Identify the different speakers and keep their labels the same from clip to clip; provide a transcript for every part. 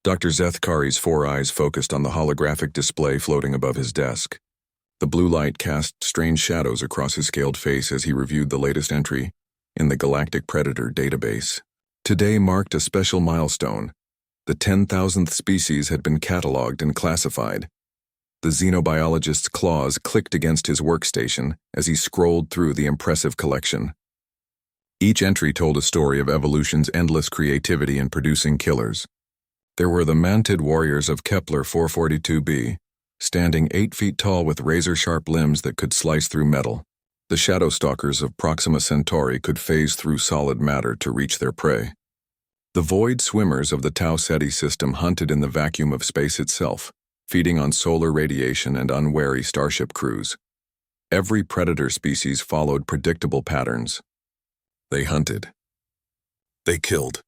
Speaker 1: Dr. Zethkari's 4 eyes focused on the holographic display floating above his desk. The blue light cast strange shadows across his scaled face as he reviewed the latest entry in the Galactic Predator database. Today marked a special milestone. The 10,000th species had been cataloged and classified. The xenobiologist's claws clicked against his workstation as he scrolled through the impressive collection. Each entry told a story of evolution's endless creativity in producing killers. There were the mantid warriors of Kepler 442b, standing 8 feet tall with razor-sharp limbs that could slice through metal. The shadow stalkers of Proxima Centauri could phase through solid matter to reach their prey. The void swimmers of the Tau Ceti system hunted in the vacuum of space itself, feeding on solar radiation and unwary starship crews. Every predator species followed predictable patterns. They hunted. They killed.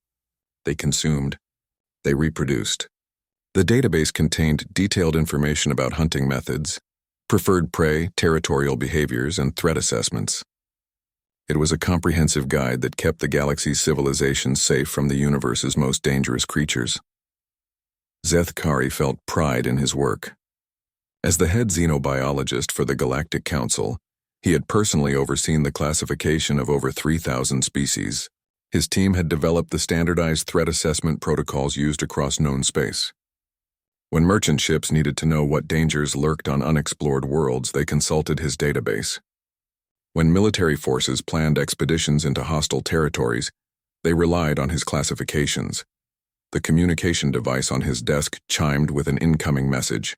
Speaker 1: They consumed. They reproduced. The database contained detailed information about hunting methods, preferred prey, territorial behaviors, and threat assessments. It was a comprehensive guide that kept the galaxy's civilizations safe from the universe's most dangerous creatures. Zethkari felt pride in his work. As the head xenobiologist for the Galactic Council, he had personally overseen the classification of over 3,000 species. His team had developed the standardized threat assessment protocols used across known space. When merchant ships needed to know what dangers lurked on unexplored worlds, they consulted his database. When military forces planned expeditions into hostile territories, they relied on his classifications. The communication device on his desk chimed with an incoming message.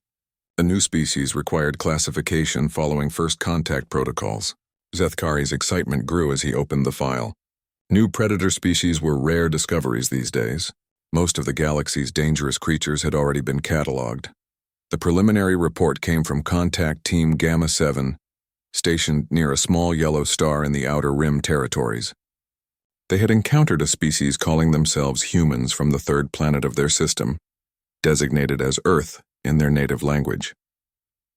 Speaker 1: A new species required classification following first contact protocols. Zethkari's excitement grew as he opened the file. New predator species were rare discoveries these days. Most of the galaxy's dangerous creatures had already been cataloged. The preliminary report came from Contact Team Gamma 7, stationed near a small yellow star in the Outer Rim territories. They had encountered a species calling themselves humans from the third planet of their system, designated as Earth in their native language.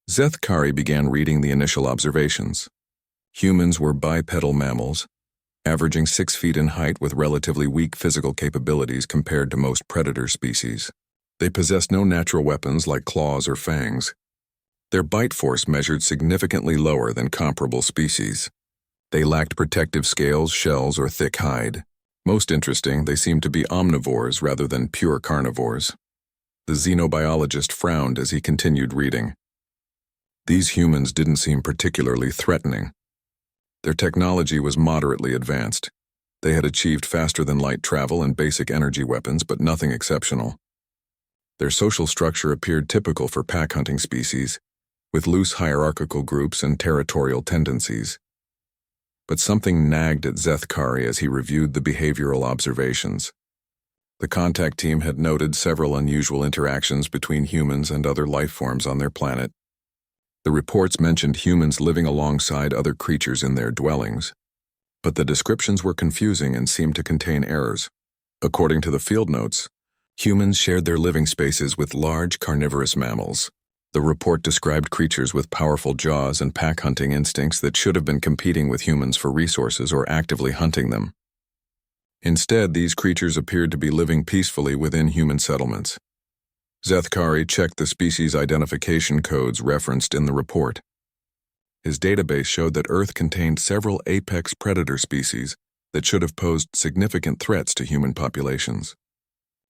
Speaker 1: Zethkari began reading the initial observations. Humans were bipedal mammals, averaging 6 feet in height with relatively weak physical capabilities compared to most predator species. They possessed no natural weapons like claws or fangs. Their bite force measured significantly lower than comparable species. They lacked protective scales, shells, or thick hide. Most interesting, they seemed to be omnivores rather than pure carnivores. The xenobiologist frowned as he continued reading. These humans didn't seem particularly threatening. Their technology was moderately advanced. They had achieved faster-than-light travel and basic energy weapons, but nothing exceptional. Their social structure appeared typical for pack-hunting species, with loose hierarchical groups and territorial tendencies. But something nagged at Zethkari as he reviewed the behavioral observations. The contact team had noted several unusual interactions between humans and other life forms on their planet. The reports mentioned humans living alongside other creatures in their dwellings, but the descriptions were confusing and seemed to contain errors. According to the field notes, humans shared their living spaces with large carnivorous mammals. The report described creatures with powerful jaws and pack-hunting instincts that should have been competing with humans for resources or actively hunting them. Instead, these creatures appeared to be living peacefully within human settlements. Zethkari checked the species identification codes referenced in the report. His database showed that Earth contained several apex predator species that should have posed significant threats to human populations.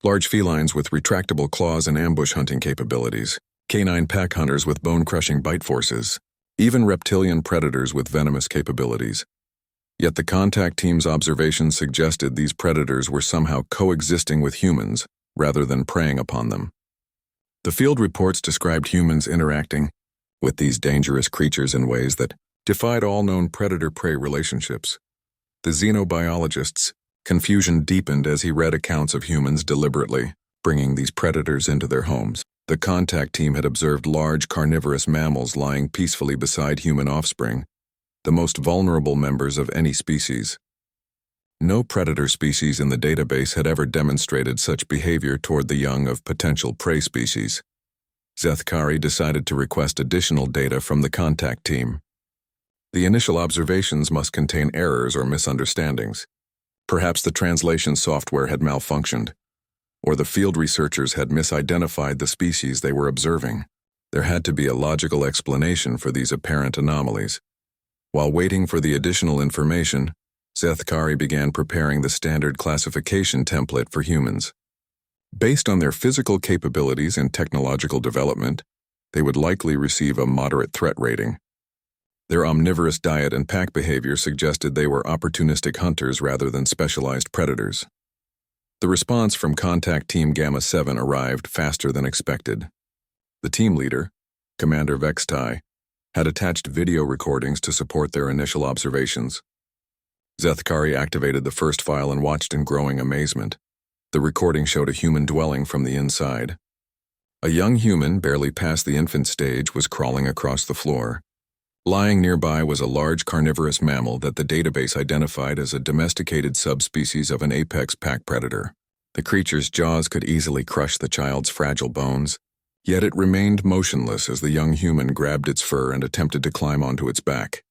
Speaker 1: Large felines with retractable claws and ambush hunting capabilities, canine pack hunters with bone-crushing bite forces, even reptilian predators with venomous capabilities. Yet the contact team's observations suggested these predators were somehow coexisting with humans rather than preying upon them. The field reports described humans interacting with these dangerous creatures in ways that defied all known predator-prey relationships. The xenobiologist's confusion deepened as he read accounts of humans deliberately bringing these predators into their homes. The contact team had observed large carnivorous mammals lying peacefully beside human offspring, the most vulnerable members of any species. No predator species in the database had ever demonstrated such behavior toward the young of potential prey species. Zethkari decided to request additional data from the contact team. The initial observations must contain errors or misunderstandings. Perhaps the translation software had malfunctioned. or the field researchers had misidentified the species they were observing. There had to be a logical explanation for these apparent anomalies. While waiting for the additional information, Zethkari began preparing the standard classification template for humans. Based on their physical capabilities and technological development, they would likely receive a moderate threat rating. Their omnivorous diet and pack behavior suggested they were opportunistic hunters rather than specialized predators. The response from Contact Team Gamma 7 arrived faster than expected. The team leader, Commander Vextai, had attached video recordings to support their initial observations. Zethkari activated the first file and watched in growing amazement. The recording showed a human dwelling from the inside. A young human, barely past the infant stage, was crawling across the floor. Lying nearby was a large carnivorous mammal that the database identified as a domesticated subspecies of an apex pack predator. The creature's jaws could easily crush the child's fragile bones, yet it remained motionless as the young human grabbed its fur and attempted to climb onto its back.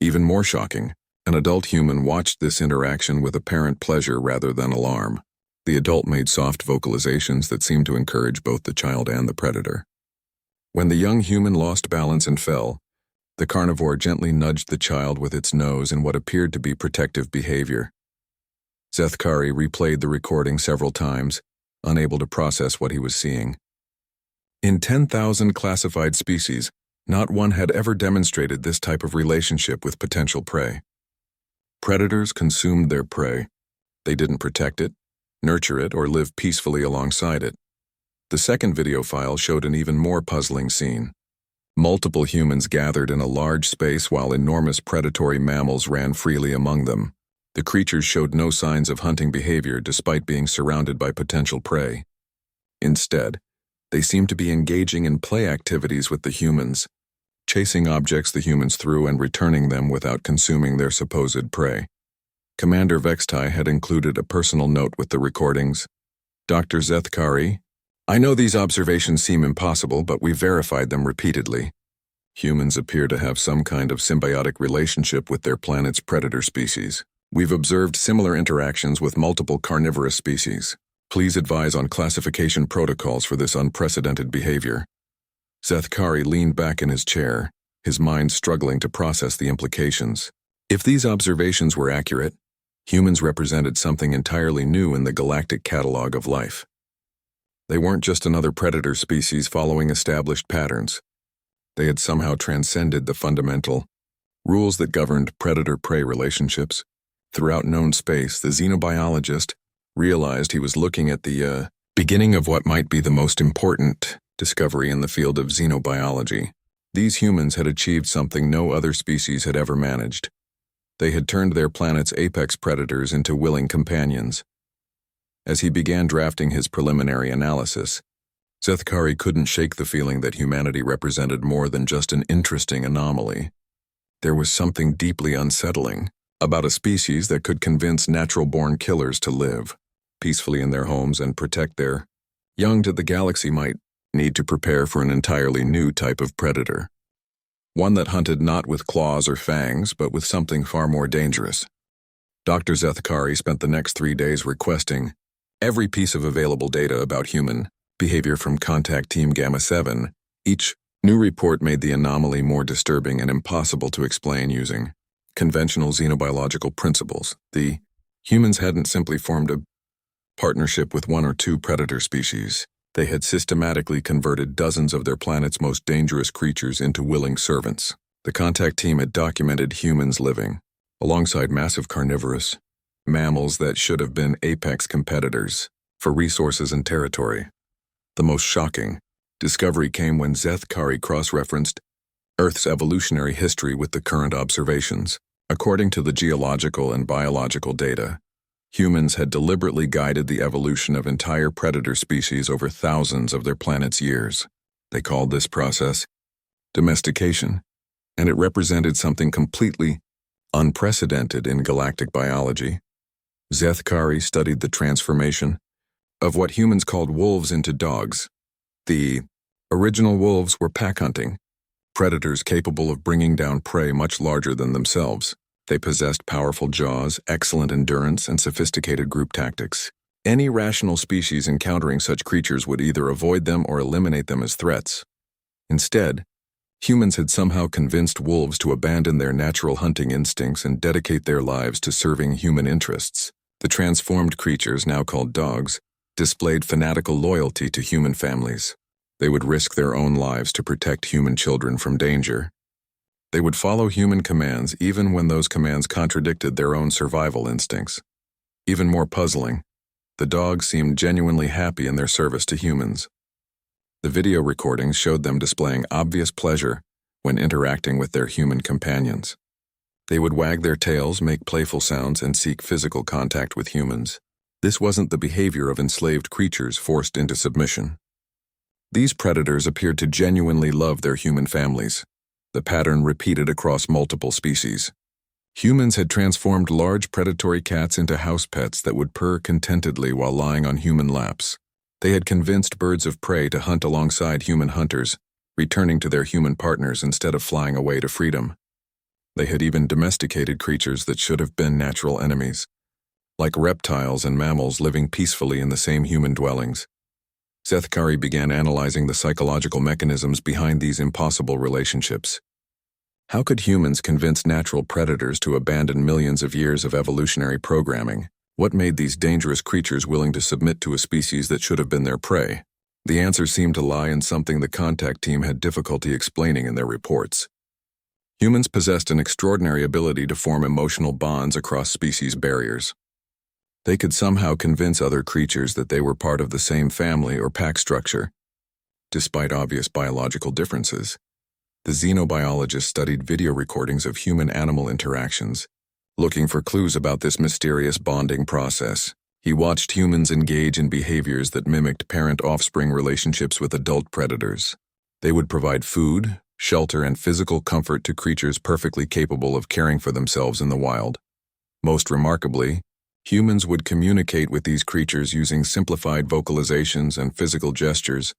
Speaker 1: Even more shocking, an adult human watched this interaction with apparent pleasure rather than alarm. The adult made soft vocalizations that seemed to encourage both the child and the predator. When the young human lost balance and fell, the carnivore gently nudged the child with its nose in what appeared to be protective behavior. Zethkari replayed the recording several times, unable to process what he was seeing. In 10,000 classified species, not one had ever demonstrated this type of relationship with potential prey. Predators consumed their prey. They didn't protect it, nurture it, or live peacefully alongside it. The second video file showed an even more puzzling scene. Multiple humans gathered in a large space while enormous predatory mammals ran freely among them. The creatures showed no signs of hunting behavior despite being surrounded by potential prey. Instead, they seemed to be engaging in play activities with the humans, chasing objects the humans threw and returning them without consuming their supposed prey. Commander Vextai had included a personal note with the recordings. Dr. Zethkari, I know these observations seem impossible, but we verified them repeatedly. Humans appear to have some kind of symbiotic relationship with their planet's predator species. We've observed similar interactions with multiple carnivorous species. Please advise on classification protocols for this unprecedented behavior. Zethkari leaned back in his chair, his mind struggling to process the implications. If these observations were accurate, humans represented something entirely new in the galactic catalog of life. They weren't just another predator species following established patterns. They had somehow transcended the fundamental rules that governed predator-prey relationships. Throughout known space, the xenobiologist realized he was looking at the beginning of what might be the most important discovery in the field of xenobiology. These humans had achieved something no other species had ever managed. They had turned their planet's apex predators into willing companions. As he began drafting his preliminary analysis, Zethkari couldn't shake the feeling that humanity represented more than just an interesting anomaly. There was something deeply unsettling about a species that could convince natural-born killers to live peacefully in their homes and protect their young. To the galaxy might need to prepare for an entirely new type of predator. One that hunted not with claws or fangs, but with something far more dangerous. Dr. Zethkari spent the next 3 days requesting every piece of available data about human behavior from Contact Team Gamma 7. Each new report made the anomaly more disturbing and impossible to explain using conventional xenobiological principles. The humans hadn't simply formed a partnership with one or two predator species. They had systematically converted dozens of their planet's most dangerous creatures into willing servants. The Contact Team had documented humans living alongside massive carnivorous mammals that should have been apex competitors for resources and territory. The most shocking discovery came when Zethkari cross-referenced Earth's evolutionary history with the current observations. According to the geological and biological data, humans had deliberately guided the evolution of entire predator species over thousands of their planet's years. They called this process domestication, and it represented something completely unprecedented in galactic biology. Zethkari studied the transformation of what humans called wolves into dogs. The original wolves were pack hunting, predators capable of bringing down prey much larger than themselves. They possessed powerful jaws, excellent endurance, and sophisticated group tactics. Any rational species encountering such creatures would either avoid them or eliminate them as threats. Instead, humans had somehow convinced wolves to abandon their natural hunting instincts and dedicate their lives to serving human interests. The transformed creatures, now called dogs, displayed fanatical loyalty to human families. They would risk their own lives to protect human children from danger. They would follow human commands even when those commands contradicted their own survival instincts. Even more puzzling, the dogs seemed genuinely happy in their service to humans. The video recordings showed them displaying obvious pleasure when interacting with their human companions. They would wag their tails, make playful sounds, and seek physical contact with humans. This wasn't the behavior of enslaved creatures forced into submission. These predators appeared to genuinely love their human families. The pattern repeated across multiple species. Humans had transformed large predatory cats into house pets that would purr contentedly while lying on human laps. They had convinced birds of prey to hunt alongside human hunters, returning to their human partners instead of flying away to freedom. They had even domesticated creatures that should have been natural enemies, like reptiles and mammals living peacefully in the same human dwellings. Sethkari began analyzing the psychological mechanisms behind these impossible relationships. How could humans convince natural predators to abandon millions of years of evolutionary programming? What made these dangerous creatures willing to submit to a species that should have been their prey? The answer seemed to lie in something the contact team had difficulty explaining in their reports. Humans possessed an extraordinary ability to form emotional bonds across species barriers. They could somehow convince other creatures that they were part of the same family or pack structure, despite obvious biological differences. The xenobiologist studied video recordings of human-animal interactions, looking for clues about this mysterious bonding process. He watched humans engage in behaviors that mimicked parent-offspring relationships with adult predators. They would provide food, shelter, and physical comfort to creatures perfectly capable of caring for themselves in the wild. Most remarkably, humans would communicate with these creatures using simplified vocalizations and physical gestures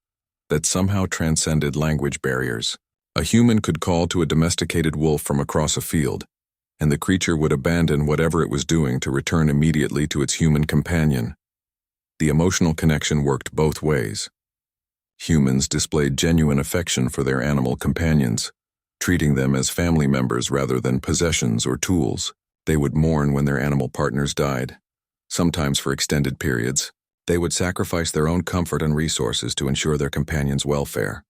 Speaker 1: that somehow transcended language barriers. A human could call to a domesticated wolf from across a field, and the creature would abandon whatever it was doing to return immediately to its human companion. The emotional connection worked both ways. Humans displayed genuine affection for their animal companions, treating them as family members rather than possessions or tools. They would mourn when their animal partners died, sometimes for extended periods. They would sacrifice their own comfort and resources to ensure their companions' welfare.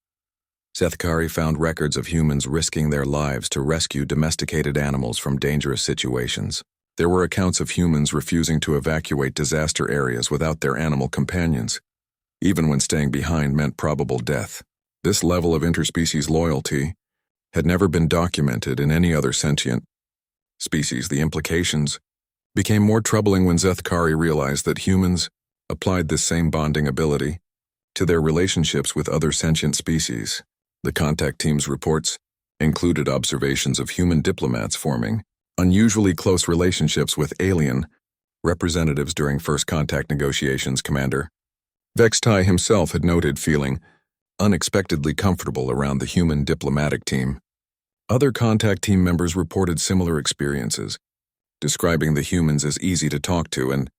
Speaker 1: Sethkari found records of humans risking their lives to rescue domesticated animals from dangerous situations. There were accounts of humans refusing to evacuate disaster areas without their animal companions, even when staying behind meant probable death. This level of interspecies loyalty had never been documented in any other sentient species. The implications became more troubling when Sethkari realized that humans applied this same bonding ability to their relationships with other sentient species. The contact team's reports included observations of human diplomats forming unusually close relationships with alien representatives during first contact negotiations. Commander Vextai himself had noted feeling unexpectedly comfortable around the human diplomatic team. Other contact team members reported similar experiences, describing the humans as easy to talk to and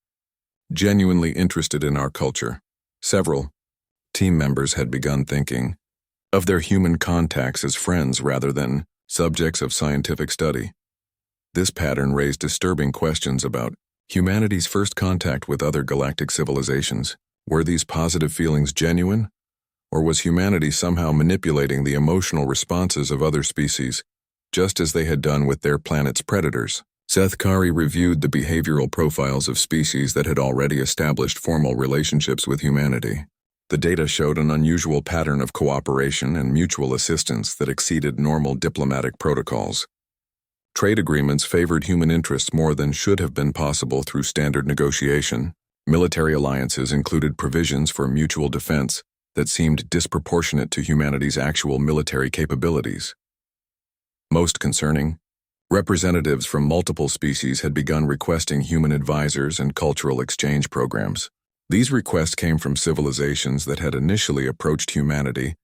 Speaker 1: genuinely interested in our culture. Several team members had begun thinking of their human contacts as friends rather than subjects of scientific study. This pattern raised disturbing questions about humanity's first contact with other galactic civilizations. Were these positive feelings genuine, or was humanity somehow manipulating the emotional responses of other species, just as they had done with their planet's predators? Sethkari reviewed the behavioral profiles of species that had already established formal relationships with humanity. The data showed an unusual pattern of cooperation and mutual assistance that exceeded normal diplomatic protocols. Trade agreements favored human interests more than should have been possible through standard negotiation. Military alliances included provisions for mutual defense that seemed disproportionate to humanity's actual military capabilities. Most concerning, representatives from multiple species had begun requesting human advisors and cultural exchange programs. These requests came from civilizations that had initially approached humanity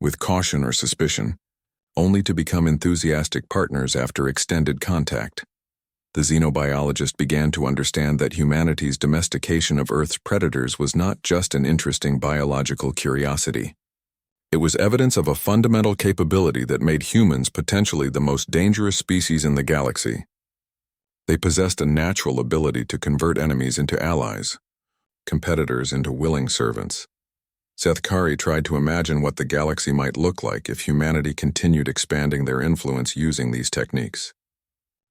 Speaker 1: with caution or suspicion, only to become enthusiastic partners after extended contact. The xenobiologist began to understand that humanity's domestication of Earth's predators was not just an interesting biological curiosity. It was evidence of a fundamental capability that made humans potentially the most dangerous species in the galaxy. They possessed a natural ability to convert enemies into allies, competitors into willing servants. Zethkari tried to imagine what the galaxy might look like if humanity continued expanding their influence using these techniques.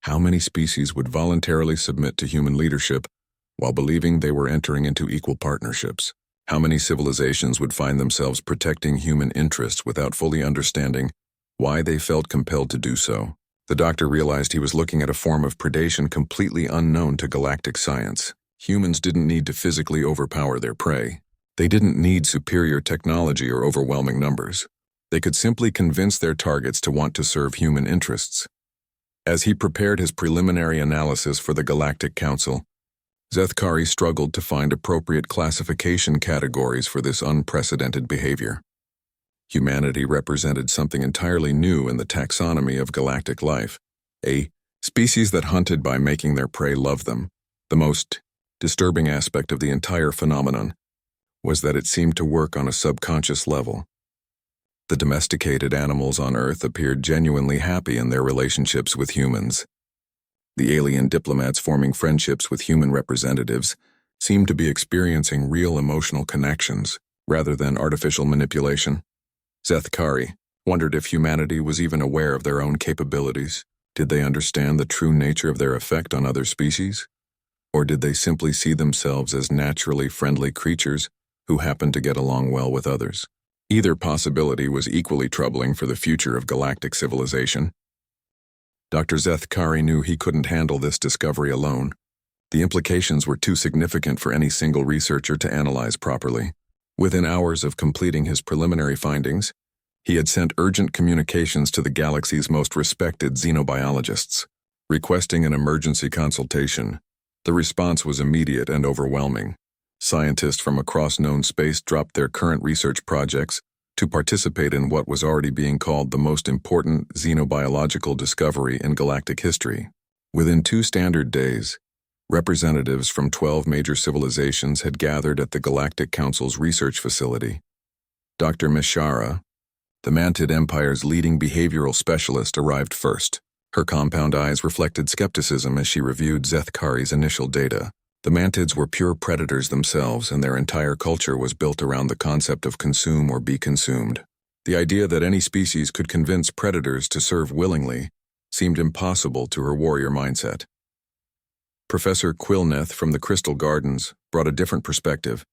Speaker 1: How many species would voluntarily submit to human leadership while believing they were entering into equal partnerships? How many civilizations would find themselves protecting human interests without fully understanding why they felt compelled to do so? The doctor realized he was looking at a form of predation completely unknown to galactic science. Humans didn't need to physically overpower their prey. They didn't need superior technology or overwhelming numbers. They could simply convince their targets to want to serve human interests. As he prepared his preliminary analysis for the Galactic Council, Zethkari struggled to find appropriate classification categories for this unprecedented behavior. Humanity represented something entirely new in the taxonomy of galactic life, a species that hunted by making their prey love them. The most disturbing aspect of the entire phenomenon was that it seemed to work on a subconscious level. The domesticated animals on Earth appeared genuinely happy in their relationships with humans. The alien diplomats forming friendships with human representatives seemed to be experiencing real emotional connections rather than artificial manipulation. Zethkari wondered if humanity was even aware of their own capabilities. Did they understand the true nature of their effect on other species? Or did they simply see themselves as naturally friendly creatures who happened to get along well with others? Either possibility was equally troubling for the future of galactic civilization. Dr. Zethkari knew he couldn't handle this discovery alone. The implications were too significant for any single researcher to analyze properly. Within hours of completing his preliminary findings, he had sent urgent communications to the galaxy's most respected xenobiologists, requesting an emergency consultation. The response was immediate and overwhelming. Scientists from across known space dropped their current research projects to participate in what was already being called the most important xenobiological discovery in galactic history. Within 2 standard days, representatives from 12 major civilizations had gathered at the Galactic Council's research facility. Dr. Mishara, the Mantid Empire's leading behavioral specialist, arrived first. Her compound eyes reflected skepticism as she reviewed Zethkari's initial data. The Mantids were pure predators themselves, and their entire culture was built around the concept of consume or be consumed. The idea that any species could convince predators to serve willingly seemed impossible to her warrior mindset. Professor Quilneth from the Crystal Gardens brought a different perspective.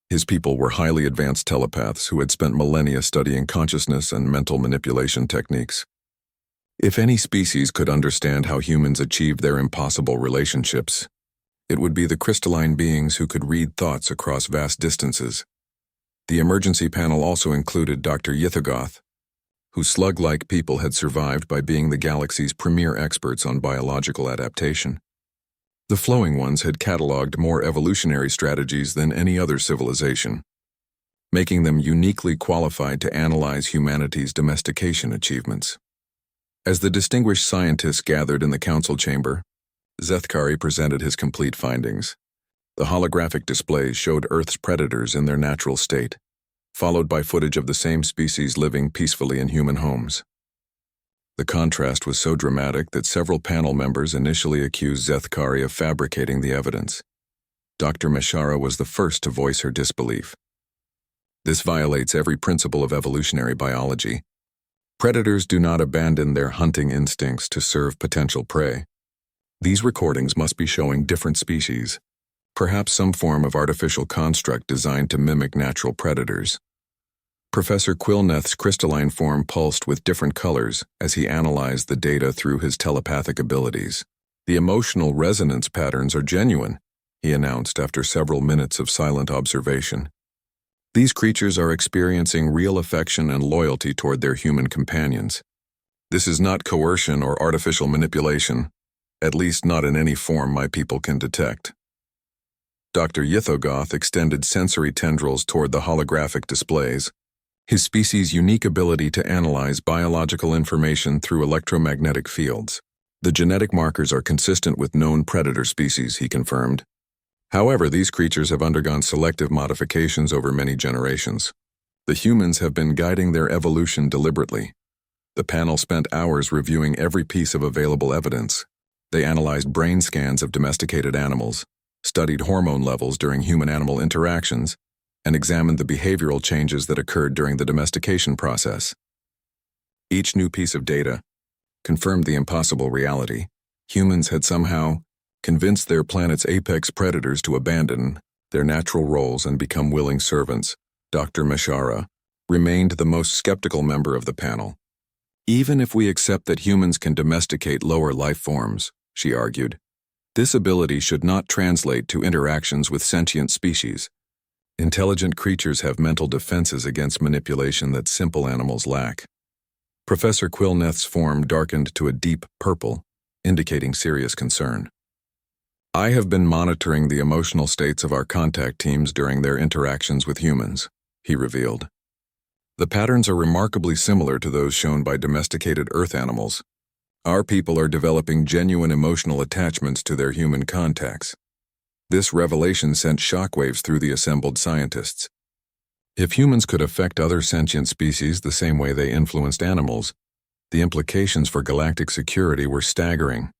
Speaker 1: His people were highly advanced telepaths who had spent millennia studying consciousness and mental manipulation techniques. If any species could understand how humans achieved their impossible relationships, it would be the crystalline beings who could read thoughts across vast distances. The emergency panel also included Dr. Yithogoth, whose slug-like people had survived by being the galaxy's premier experts on biological adaptation. The Flowing Ones had cataloged more evolutionary strategies than any other civilization, making them uniquely qualified to analyze humanity's domestication achievements. As the distinguished scientists gathered in the council chamber, Zethkari presented his complete findings. The holographic displays showed Earth's predators in their natural state, followed by footage of the same species living peacefully in human homes. The contrast was so dramatic that several panel members initially accused Zethkari of fabricating the evidence. Dr. Mishara was the first to voice her disbelief. This violates every principle of evolutionary biology. Predators do not abandon their hunting instincts to serve potential prey. These recordings must be showing different species, perhaps some form of artificial construct designed to mimic natural predators. Professor Quilneth's crystalline form pulsed with different colors as he analyzed the data through his telepathic abilities. The emotional resonance patterns are genuine, he announced after several minutes of silent observation. These creatures are experiencing real affection and loyalty toward their human companions. This is not coercion or artificial manipulation, at least not in any form my people can detect. Dr. Yithogoth extended sensory tendrils toward the holographic displays, his species' unique ability to analyze biological information through electromagnetic fields. The genetic markers are consistent with known predator species, he confirmed. However, these creatures have undergone selective modifications over many generations. The humans have been guiding their evolution deliberately. The panel spent hours reviewing every piece of available evidence. They analyzed brain scans of domesticated animals, studied hormone levels during human-animal interactions, and examined the behavioral changes that occurred during the domestication process. Each new piece of data confirmed the impossible reality. Humans had somehow convinced their planet's apex predators to abandon their natural roles and become willing servants. Dr. Mishara remained the most skeptical member of the panel. Even if we accept that humans can domesticate lower life forms, she argued, this ability should not translate to interactions with sentient species. Intelligent creatures have mental defenses against manipulation that simple animals lack. Professor Quilneth's form darkened to a deep purple, indicating serious concern. I have been monitoring the emotional states of our contact teams during their interactions with humans, he revealed. The patterns are remarkably similar to those shown by domesticated Earth animals. Our people are developing genuine emotional attachments to their human contacts. This revelation sent shockwaves through the assembled scientists. If humans could affect other sentient species the same way they influenced animals, the implications for galactic security were staggering.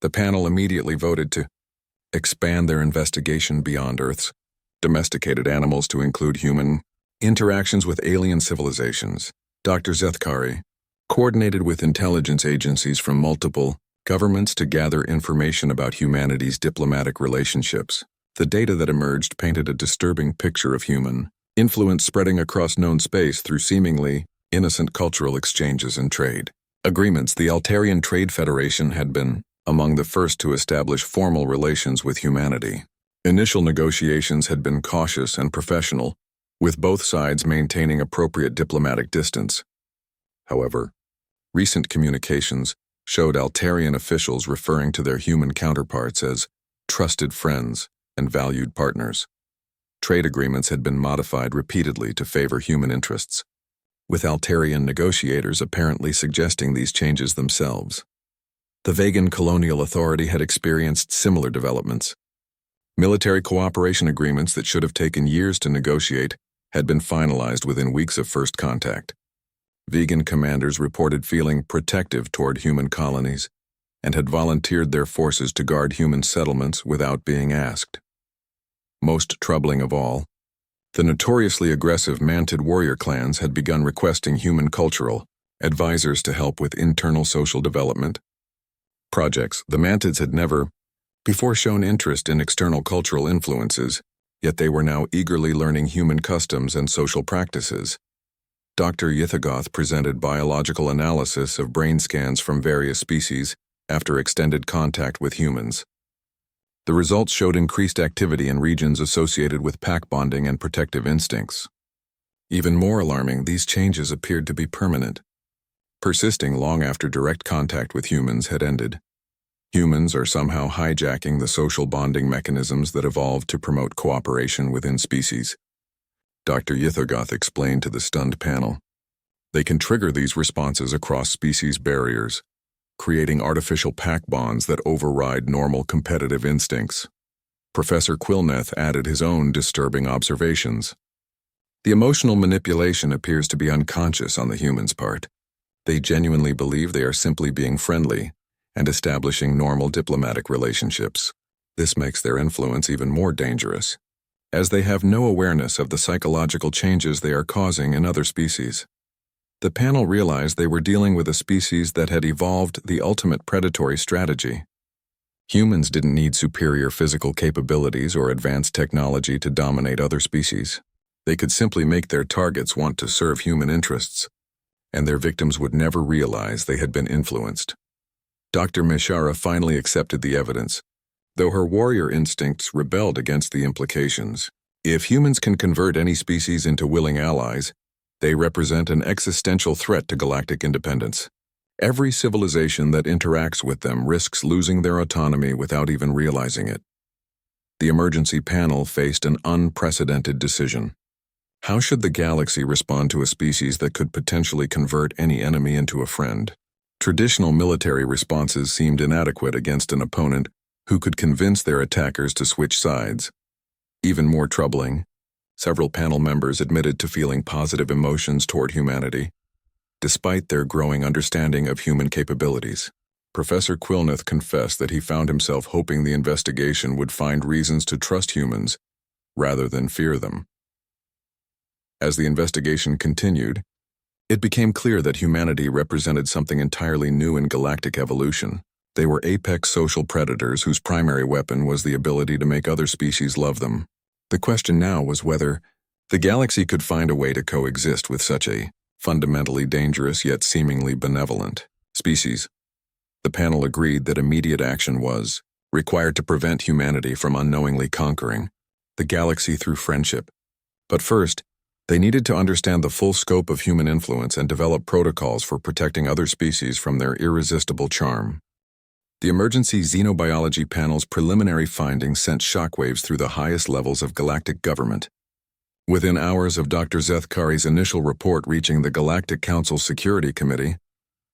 Speaker 1: The panel immediately voted to expand their investigation beyond Earth's domesticated animals to include human interactions with alien civilizations. Dr. Zethkari coordinated with intelligence agencies from multiple governments to gather information about humanity's diplomatic relationships. The data that emerged painted a disturbing picture of human influence spreading across known space through seemingly innocent cultural exchanges and trade agreements. The Altarian Trade Federation had been among the first to establish formal relations with humanity. Initial negotiations had been cautious and professional, with both sides maintaining appropriate diplomatic distance. However, recent communications showed Altarian officials referring to their human counterparts as trusted friends and valued partners. Trade agreements had been modified repeatedly to favor human interests, with Altarian negotiators apparently suggesting these changes themselves. The Vegan Colonial Authority had experienced similar developments. Military cooperation agreements that should have taken years to negotiate had been finalized within weeks of first contact. Vegan commanders reported feeling protective toward human colonies and had volunteered their forces to guard human settlements without being asked. Most troubling of all, the notoriously aggressive Mantid warrior clans had begun requesting human cultural advisors to help with internal social development projects. The Mantids had never before shown interest in external cultural influences, yet they were now eagerly learning human customs and social practices. Dr. Yithagoth presented biological analysis of brain scans from various species after extended contact with humans. The results showed increased activity in regions associated with pack bonding and protective instincts. Even more alarming, these changes appeared to be permanent, persisting long after direct contact with humans had ended. Humans are somehow hijacking the social bonding mechanisms that evolved to promote cooperation within species. Dr. Yithagoth explained to the stunned panel. They can trigger these responses across species barriers, creating artificial pack bonds that override normal competitive instincts. Professor Quilneth added his own disturbing observations. The emotional manipulation appears to be unconscious on the humans' part. They genuinely believe they are simply being friendly and establishing normal diplomatic relationships. This makes their influence even more dangerous, as they have no awareness of the psychological changes they are causing in other species. The panel realized they were dealing with a species that had evolved the ultimate predatory strategy. Humans didn't need superior physical capabilities or advanced technology to dominate other species. They could simply make their targets want to serve human interests, and their victims would never realize they had been influenced. Dr. Mishara finally accepted the evidence, though her warrior instincts rebelled against the implications. If humans can convert any species into willing allies, they represent an existential threat to galactic independence. Every civilization that interacts with them risks losing their autonomy without even realizing it. The emergency panel faced an unprecedented decision. How should the galaxy respond to a species that could potentially convert any enemy into a friend? Traditional military responses seemed inadequate against an opponent who could convince their attackers to switch sides. Even more troubling, several panel members admitted to feeling positive emotions toward humanity, despite their growing understanding of human capabilities. Professor Quilneth confessed that he found himself hoping the investigation would find reasons to trust humans rather than fear them. As the investigation continued, it became clear that humanity represented something entirely new in galactic evolution. They were apex social predators whose primary weapon was the ability to make other species love them. The question now was whether the galaxy could find a way to coexist with such a fundamentally dangerous yet seemingly benevolent species. The panel agreed that immediate action was required to prevent humanity from unknowingly conquering the galaxy through friendship. But first, they needed to understand the full scope of human influence and develop protocols for protecting other species from their irresistible charm. The emergency xenobiology panel's preliminary findings sent shockwaves through the highest levels of galactic government. Within hours of Dr. Zethkari's initial report reaching the Galactic Council Security Committee,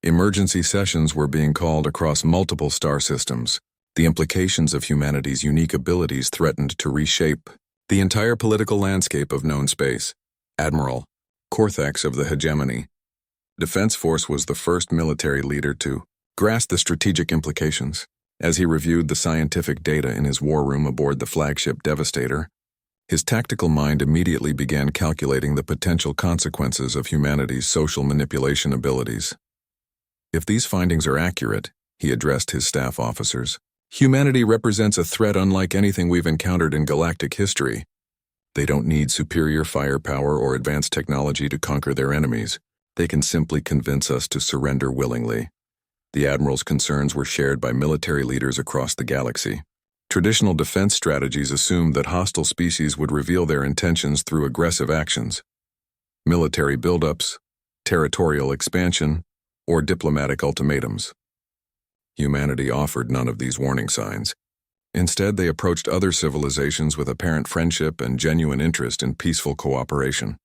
Speaker 1: emergency sessions were being called across multiple star systems. The implications of humanity's unique abilities threatened to reshape the entire political landscape of known space. Admiral Corthax of the Hegemony Defense Force was the first military leader to grasp the strategic implications. As he reviewed the scientific data in his war room aboard the flagship Devastator, his tactical mind immediately began calculating the potential consequences of humanity's social manipulation abilities. If these findings are accurate, he addressed his staff officers, humanity represents a threat unlike anything we've encountered in galactic history. They don't need superior firepower or advanced technology to conquer their enemies. They can simply convince us to surrender willingly. The Admiral's concerns were shared by military leaders across the galaxy. Traditional defense strategies assumed that hostile species would reveal their intentions through aggressive actions. Military buildups, territorial expansion, or diplomatic ultimatums. Humanity offered none of these warning signs. Instead, they approached other civilizations with apparent friendship and genuine interest in peaceful cooperation.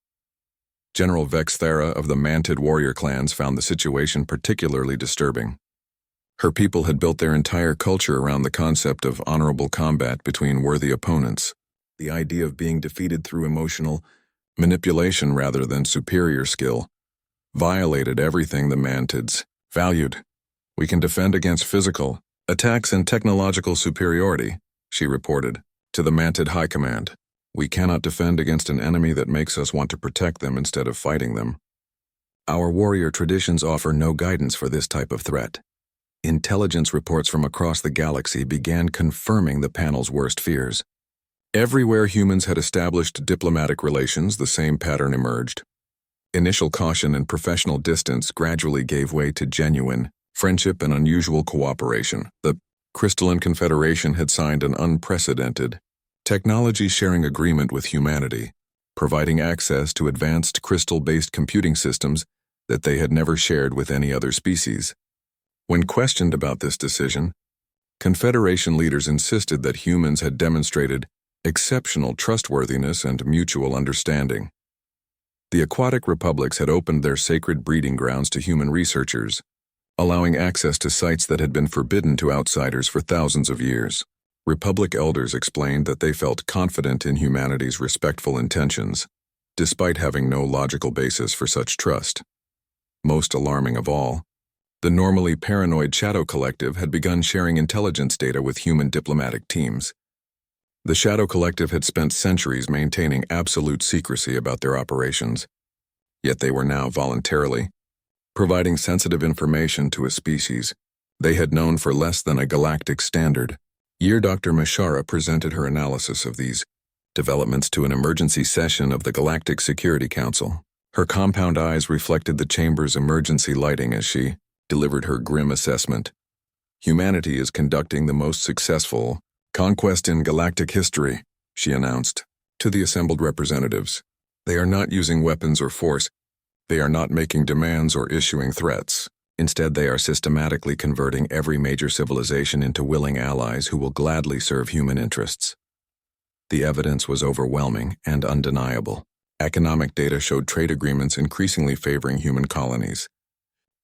Speaker 1: General Vex Thera of the Mantid warrior clans found the situation particularly disturbing. Her people had built their entire culture around the concept of honorable combat between worthy opponents. The idea of being defeated through emotional manipulation rather than superior skill violated everything the Mantids valued. We can defend against physical attacks and technological superiority, she reported to the Mantid High Command. We cannot defend against an enemy that makes us want to protect them instead of fighting them. Our warrior traditions offer no guidance for this type of threat. Intelligence reports from across the galaxy began confirming the panel's worst fears. Everywhere humans had established diplomatic relations, the same pattern emerged. Initial caution and professional distance gradually gave way to genuine friendship and unusual cooperation. The Crystalline Confederation had signed an unprecedented technology-sharing agreement with humanity, providing access to advanced crystal-based computing systems that they had never shared with any other species. When questioned about this decision, Confederation leaders insisted that humans had demonstrated exceptional trustworthiness and mutual understanding. The aquatic republics had opened their sacred breeding grounds to human researchers, allowing access to sites that had been forbidden to outsiders for thousands of years. Republic elders explained that they felt confident in humanity's respectful intentions, despite having no logical basis for such trust. Most alarming of all, the normally paranoid Shadow Collective had begun sharing intelligence data with human diplomatic teams. The Shadow Collective had spent centuries maintaining absolute secrecy about their operations, yet they were now voluntarily providing sensitive information to a species they had known for less than a galactic standard. Dr. Mashara presented her analysis of these developments to an emergency session of the Galactic Security Council. Her compound eyes reflected the chamber's emergency lighting as she delivered her grim assessment. Humanity is conducting the most successful conquest in galactic history, she announced to the assembled representatives. They are not using weapons or force. They are not making demands or issuing threats. Instead, they are systematically converting every major civilization into willing allies who will gladly serve human interests. The evidence was overwhelming and undeniable. Economic data showed trade agreements increasingly favoring human colonies.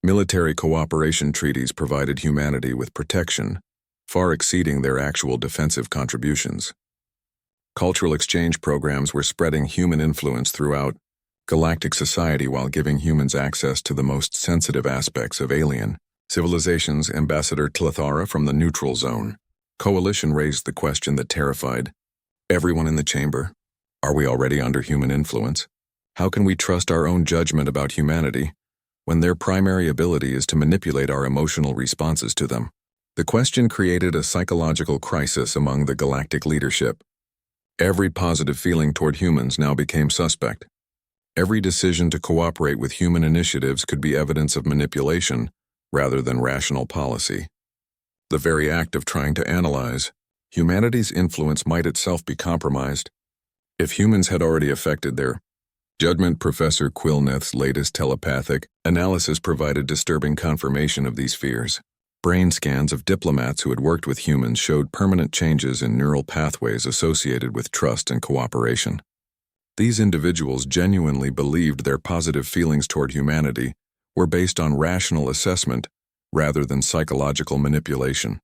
Speaker 1: Military cooperation treaties provided humanity with protection, far exceeding their actual defensive contributions. Cultural exchange programs were spreading human influence throughout galactic society while giving humans access to the most sensitive aspects of alien civilizations. Ambassador Tlethara from the Neutral Zone Coalition raised the question that terrified everyone in the chamber. Are we already under human influence? How can we trust our own judgment about humanity when their primary ability is to manipulate our emotional responses to them? The question created a psychological crisis among the galactic leadership. Every positive feeling toward humans now became suspect. Every decision to cooperate with human initiatives could be evidence of manipulation rather than rational policy. The very act of trying to analyze humanity's influence might itself be compromised. If humans had already affected their judgment, Professor Quilneth's latest telepathic analysis provided disturbing confirmation of these fears. Brain scans of diplomats who had worked with humans showed permanent changes in neural pathways associated with trust and cooperation. These individuals genuinely believed their positive feelings toward humanity were based on rational assessment rather than psychological manipulation.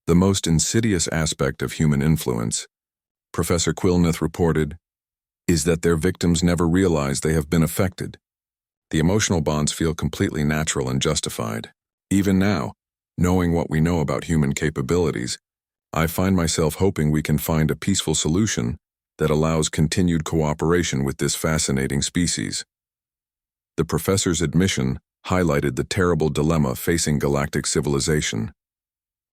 Speaker 1: The most insidious aspect of human influence, Professor Quilneth reported, is that their victims never realize they have been affected. The emotional bonds feel completely natural and justified. Even now, knowing what we know about human capabilities, I find myself hoping we can find a peaceful solution that allows continued cooperation with this fascinating species. The professor's admission highlighted the terrible dilemma facing galactic civilization.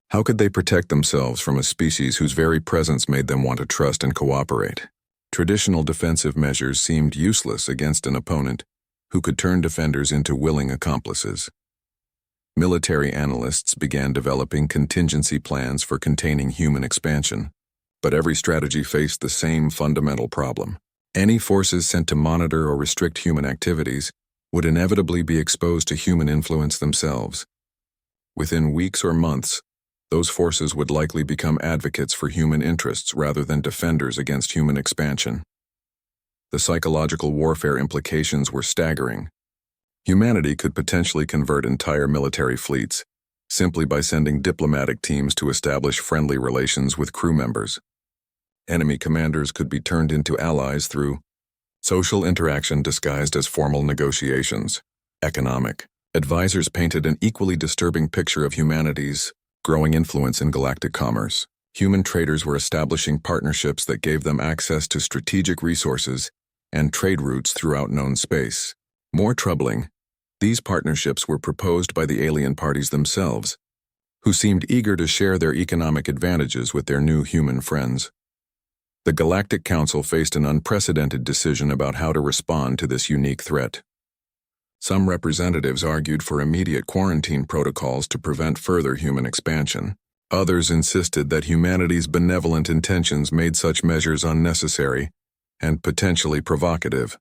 Speaker 1: How could they protect themselves from a species whose very presence made them want to trust and cooperate? Traditional defensive measures seemed useless against an opponent who could turn defenders into willing accomplices. Military analysts began developing contingency plans for containing human expansion, but every strategy faced the same fundamental problem. Any forces sent to monitor or restrict human activities would inevitably be exposed to human influence themselves. Within weeks or months, those forces would likely become advocates for human interests rather than defenders against human expansion. The psychological warfare implications were staggering. Humanity could potentially convert entire military fleets simply by sending diplomatic teams to establish friendly relations with crew members. Enemy commanders could be turned into allies through social interaction disguised as formal negotiations. Economic advisors painted an equally disturbing picture of humanity's growing influence in galactic commerce. Human traders were establishing partnerships that gave them access to strategic resources and trade routes throughout known space. More troubling, these partnerships were proposed by the alien parties themselves, who seemed eager to share their economic advantages with their new human friends. The Galactic Council faced an unprecedented decision about how to respond to this unique threat. Some representatives argued for immediate quarantine protocols to prevent further human expansion. Others insisted that humanity's benevolent intentions made such measures unnecessary and potentially provocative.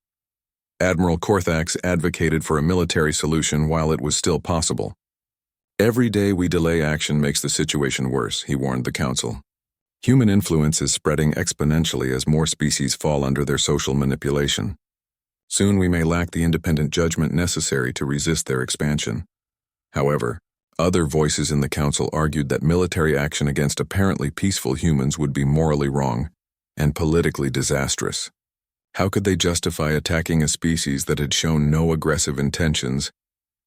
Speaker 1: Admiral Korthax advocated for a military solution while it was still possible. Every day we delay action makes the situation worse, he warned the Council. Human influence is spreading exponentially as more species fall under their social manipulation. Soon we may lack the independent judgment necessary to resist their expansion. However, other voices in the Council argued that military action against apparently peaceful humans would be morally wrong and politically disastrous. How could they justify attacking a species that had shown no aggressive intentions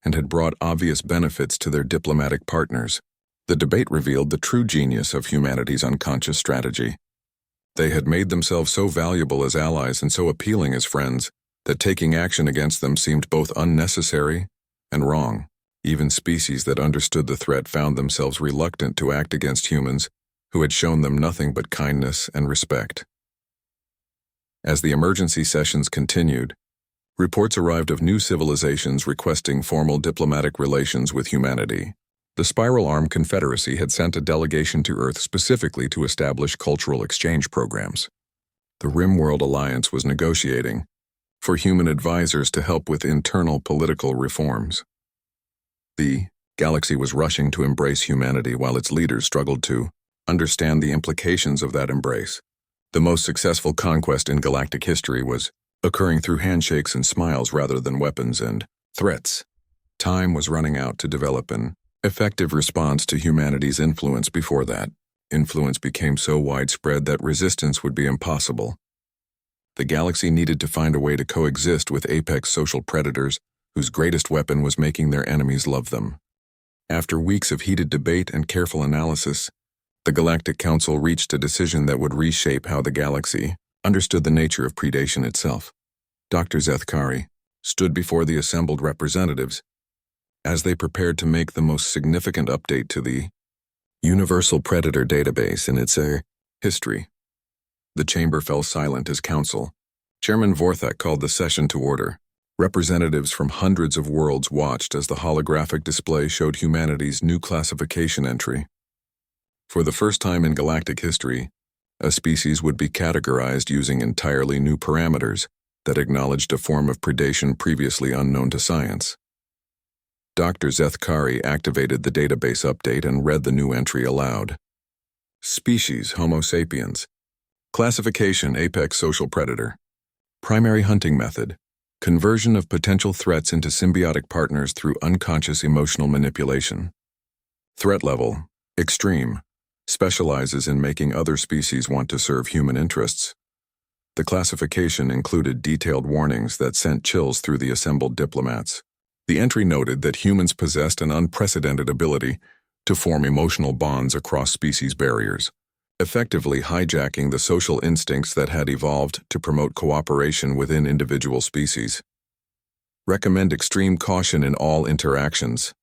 Speaker 1: and had brought obvious benefits to their diplomatic partners? The debate revealed the true genius of humanity's unconscious strategy. They had made themselves so valuable as allies and so appealing as friends that taking action against them seemed both unnecessary and wrong. Even species that understood the threat found themselves reluctant to act against humans who had shown them nothing but kindness and respect. As the emergency sessions continued, reports arrived of new civilizations requesting formal diplomatic relations with humanity. The Spiral Arm Confederacy had sent a delegation to Earth specifically to establish cultural exchange programs. The Rimworld Alliance was negotiating for human advisors to help with internal political reforms. The galaxy was rushing to embrace humanity while its leaders struggled to understand the implications of that embrace. The most successful conquest in galactic history was occurring through handshakes and smiles rather than weapons and threats. Time was running out to develop an effective response to humanity's influence before that. Influence became so widespread that resistance would be impossible. The galaxy needed to find a way to coexist with apex social predators whose greatest weapon was making their enemies love them. After weeks of heated debate and careful analysis, the Galactic Council reached a decision that would reshape how the galaxy understood the nature of predation itself. Dr. Zethkari stood before the assembled representatives as they prepared to make the most significant update to the Universal Predator Database in its history. The chamber fell silent as council. Chairman Vorthak called the session to order. Representatives from hundreds of worlds watched as the holographic display showed humanity's new classification entry. For the first time in galactic history, a species would be categorized using entirely new parameters that acknowledged a form of predation previously unknown to science. Dr. Zethkari activated the database update and read the new entry aloud. Species Homo sapiens. Classification Apex Social Predator. Primary hunting method. Conversion of potential threats into symbiotic partners through unconscious emotional manipulation. Threat level. Extreme. Specializes in making other species want to serve human interests. The classification included detailed warnings that sent chills through the assembled diplomats. The entry noted that humans possessed an unprecedented ability to form emotional bonds across species barriers, effectively hijacking the social instincts that had evolved to promote cooperation within individual species. Recommend extreme caution in all interactions.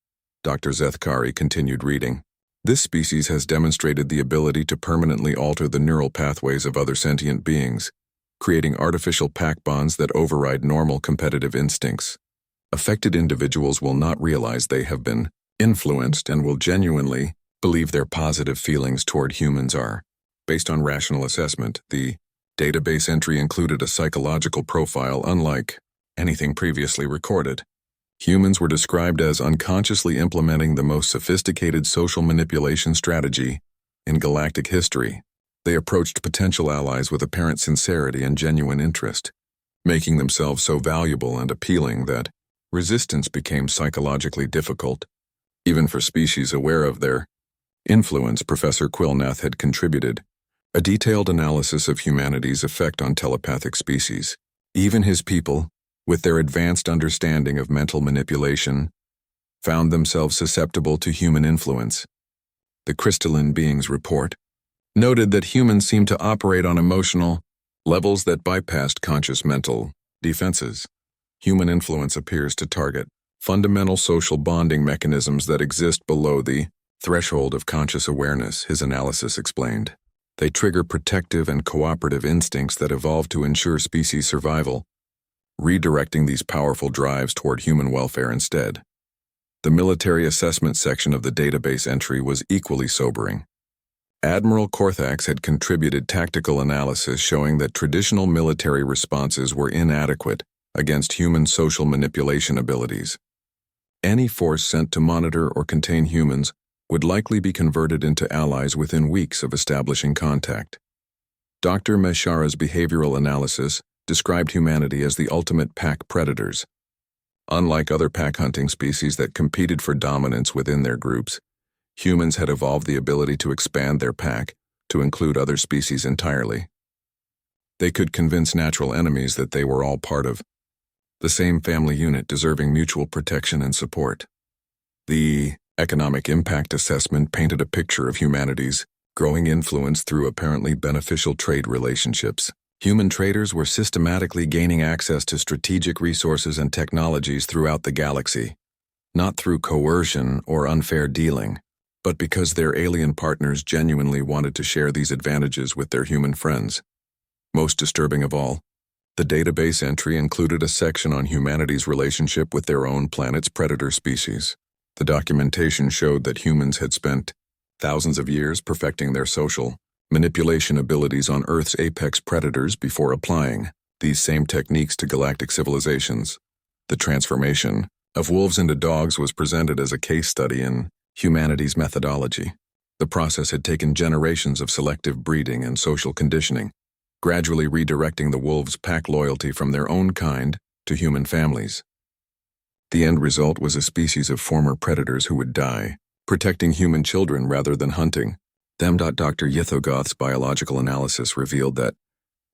Speaker 1: Dr. Zethkari continued reading. This species has demonstrated the ability to permanently alter the neural pathways of other sentient beings, creating artificial pack bonds that override normal competitive instincts. Affected individuals will not realize they have been influenced and will genuinely believe their positive feelings toward humans are based on rational assessment. The database entry included a psychological profile unlike anything previously recorded. Humans were described as unconsciously implementing the most sophisticated social manipulation strategy in galactic history. They approached potential allies with apparent sincerity and genuine interest, making themselves so valuable and appealing that resistance became psychologically difficult. Even for species aware of their influence, Professor Quillnath had contributed a detailed analysis of humanity's effect on telepathic species. Even his people, with their advanced understanding of mental manipulation, found themselves susceptible to human influence. The Crystalline Beings report noted that humans seem to operate on emotional levels that bypassed conscious mental defenses. Human influence appears to target fundamental social bonding mechanisms that exist below the threshold of conscious awareness, his analysis explained. They trigger protective and cooperative instincts that evolve to ensure species survival, redirecting these powerful drives toward human welfare instead. The military assessment section of the database entry was equally sobering. Admiral Korthax had contributed tactical analysis showing that traditional military responses were inadequate against human social manipulation abilities. Any force sent to monitor or contain humans would likely be converted into allies within weeks of establishing contact. Dr. Meshara's behavioral analysis described humanity as the ultimate pack predators. Unlike other pack hunting species that competed for dominance within their groups, humans had evolved the ability to expand their pack to include other species entirely. They could convince natural enemies that they were all part of the same family unit deserving mutual protection and support. The economic impact assessment painted a picture of humanity's growing influence through apparently beneficial trade relationships. Human traders were systematically gaining access to strategic resources and technologies throughout the galaxy, not through coercion or unfair dealing, but because their alien partners genuinely wanted to share these advantages with their human friends. Most disturbing of all, the database entry included a section on humanity's relationship with their own planet's predator species. The documentation showed that humans had spent thousands of years perfecting their social manipulation abilities on Earth's apex predators before applying these same techniques to galactic civilizations. The transformation of wolves into dogs was presented as a case study in humanity's methodology. The process had taken generations of selective breeding and social conditioning, gradually redirecting the wolves' pack loyalty from their own kind to human families. The end result was a species of former predators who would die, protecting human children rather than hunting them. Dr. Yithogoth's biological analysis revealed that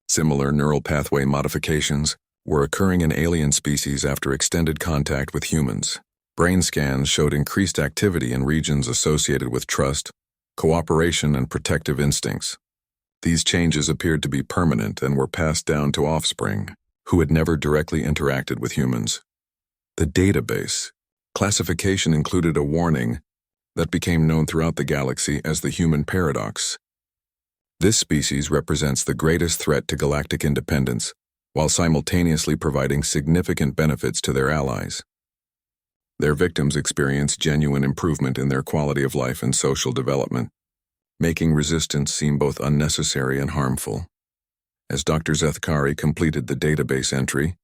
Speaker 1: similar neural pathway modifications were occurring in alien species after extended contact with humans. Brain scans showed increased activity in regions associated with trust, cooperation, and protective instincts. These changes appeared to be permanent and were passed down to offspring, who had never directly interacted with humans. The database classification included a warning that became known throughout the galaxy as the human paradox. This species represents the greatest threat to galactic independence, while simultaneously providing significant benefits to their allies. Their victims experience genuine improvement in their quality of life and social development, making resistance seem both unnecessary and harmful. As Dr. Zethkari completed the database entry,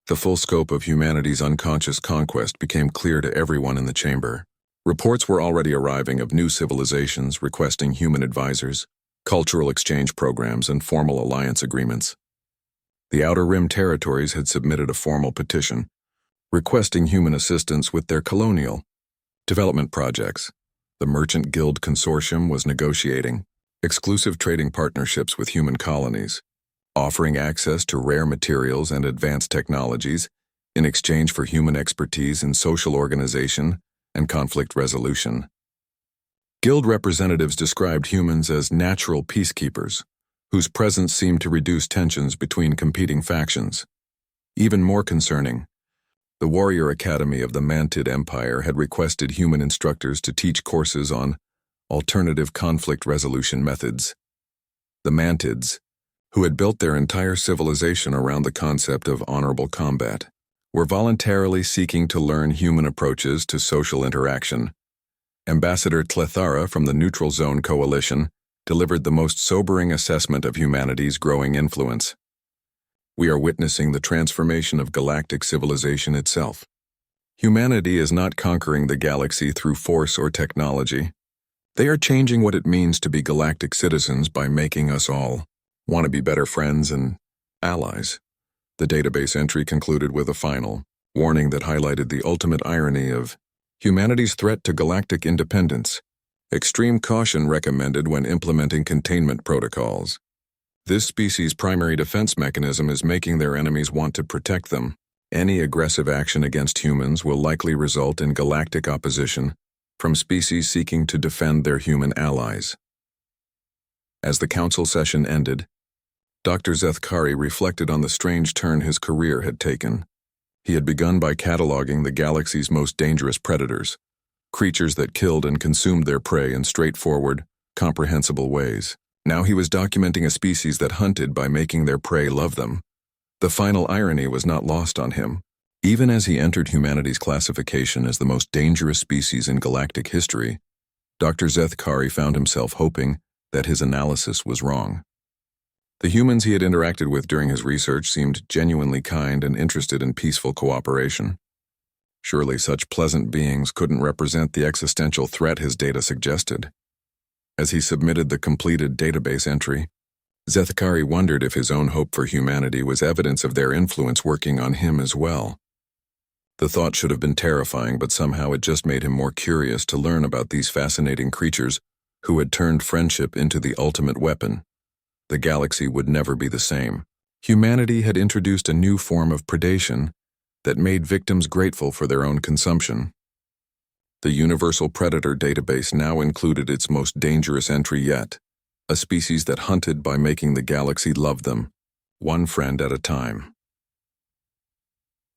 Speaker 1: the full scope of humanity's unconscious conquest became clear to everyone in the chamber. Reports were already arriving of new civilizations requesting human advisors, cultural exchange programs, and formal alliance agreements. The Outer Rim territories had submitted a formal petition, requesting human assistance with their colonial development projects. The Merchant Guild Consortium was negotiating exclusive trading partnerships with human colonies, offering access to rare materials and advanced technologies in exchange for human expertise in social organization and conflict resolution. Guild representatives described humans as natural peacekeepers, whose presence seemed to reduce tensions between competing factions. Even more concerning, the Warrior Academy of the Mantid Empire had requested human instructors to teach courses on alternative conflict resolution methods. The Mantids, who had built their entire civilization around the concept of honorable combat, were voluntarily seeking to learn human approaches to social interaction. Ambassador Tlethara from the Neutral Zone Coalition delivered the most sobering assessment of humanity's growing influence. We are witnessing the transformation of galactic civilization itself. Humanity is not conquering the galaxy through force or technology. They are changing what it means to be galactic citizens by making us all want to be better friends and allies. The database entry concluded with a final warning that highlighted the ultimate irony of humanity's threat to galactic independence. Extreme caution recommended when implementing containment protocols. This species' primary defense mechanism is making their enemies want to protect them. Any aggressive action against humans will likely result in galactic opposition from species seeking to defend their human allies. As the council session ended, Dr. Zethkari reflected on the strange turn his career had taken. He had begun by cataloging the galaxy's most dangerous predators, creatures that killed and consumed their prey in straightforward, comprehensible ways. Now he was documenting a species that hunted by making their prey love them. The final irony was not lost on him. Even as he entered humanity's classification as the most dangerous species in galactic history, Dr. Zethkari found himself hoping that his analysis was wrong. The humans he had interacted with during his research seemed genuinely kind and interested in peaceful cooperation. Surely such pleasant beings couldn't represent the existential threat his data suggested. As he submitted the completed database entry, Zethkari wondered if his own hope for humanity was evidence of their influence working on him as well. The thought should have been terrifying, but somehow it just made him more curious to learn about these fascinating creatures who had turned friendship into the ultimate weapon. The galaxy would never be the same. Humanity had introduced a new form of predation that made victims grateful for their own consumption. The Universal Predator database now included its most dangerous entry yet, a species that hunted by making the galaxy love them, one friend at a time.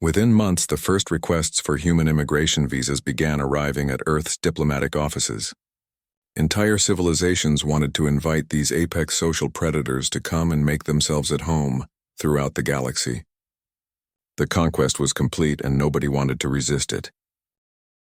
Speaker 1: Within months, the first requests for human immigration visas began arriving at Earth's diplomatic offices. Entire civilizations wanted to invite these apex social predators to come and make themselves at home throughout the galaxy. The conquest was complete and nobody wanted to resist it.